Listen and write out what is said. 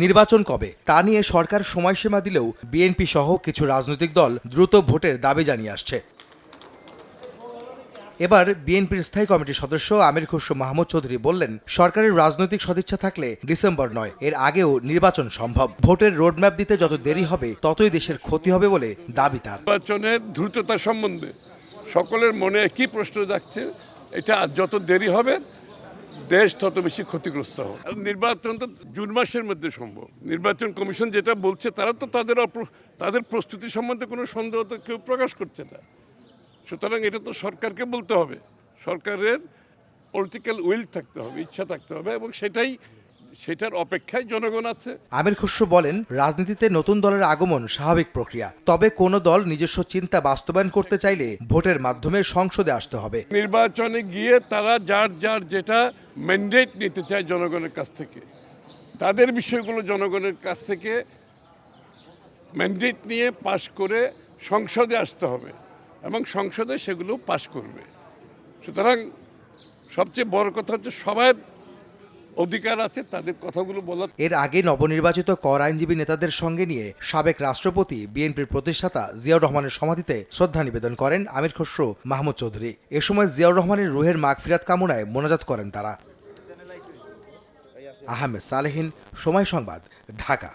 নির্বাচন কবে তা নিয়ে সরকার সময়সীমা দিলেও বিএনপি সহ কিছু রাজনৈতিক দল দ্রুত ভোটের দাবি জানিয়ে আসছে। এবার বিএনপির স্থায়ী কমিটির সদস্য আমির খসরু মাহমুদ চৌধুরী বললেন, সরকারের রাজনৈতিক সদিচ্ছা থাকলে ডিসেম্বর নয়, এর আগেও নির্বাচন সম্ভব। ভোটের রোডম্যাপ দিতে যত দেরি হবে ততই দেশের ক্ষতি হবে বলে দাবি তার। নির্বাচনের দ্রুততা সম্বন্ধে সকলের মনে একই প্রশ্ন যাচ্ছে, এটা যত দেরি হবে দেশ তত বেশি ক্ষতিগ্রস্ত হবে। নির্বাচন তো জুন মাসের মধ্যে সম্ভব। নির্বাচন কমিশন যেটা বলছে, তারা তো তাদের প্রস্তুতি সম্বন্ধে কোনো সন্দেহ তো কেউ প্রকাশ করছে না। সুতরাং এটা তো সরকারকে বলতে হবে, সরকারের পলিটিক্যাল উইল থাকতে হবে, ইচ্ছা থাকতে হবে, এবং সেটার অপেক্ষায় জনগণ আছে। আমির খসরু বলেন, রাজনীতিতে নতুন দলের আগমন স্বাভাবিক প্রক্রিয়া, তবে কোন দল নিজস্ব চিন্তা বাস্তবায়ন করতে চাইলে ভোটের মাধ্যমে সংসদে আসতে হবে। নির্বাচনে গিয়ে তারা যার যেটা ম্যান্ডেট নিতে চায় জনগণের কাছ থেকে, তাদের বিষয়গুলো জনগণের কাছ থেকে ম্যান্ডেট নিয়ে পাশ করে সংসদে আসতে হবে এবং সংসদে সেগুলো পাশ করবে। সুতরাং সবচেয়ে বড় কথা হচ্ছে সবার অধিকার আছে তাদের কথাগুলো বলার। এর আগে নবনির্বাচিত কর আইনজীবী নেতাদের সঙ্গে নিয়ে সাবেক রাষ্ট্রপতি বিএনপির প্রতিষ্ঠাতা জিয়াউর রহমানের সমাধিতে শ্রদ্ধা নিবেদন করেন আমির খসরু মাহমুদ চৌধুরী। এ সময় জিয়াউর রহমানের রুহের মাগফিরাত কামনায় মোনাজাত করেন তারা। আহমেদ সালেহীন, সময় সংবাদ, ঢাকা।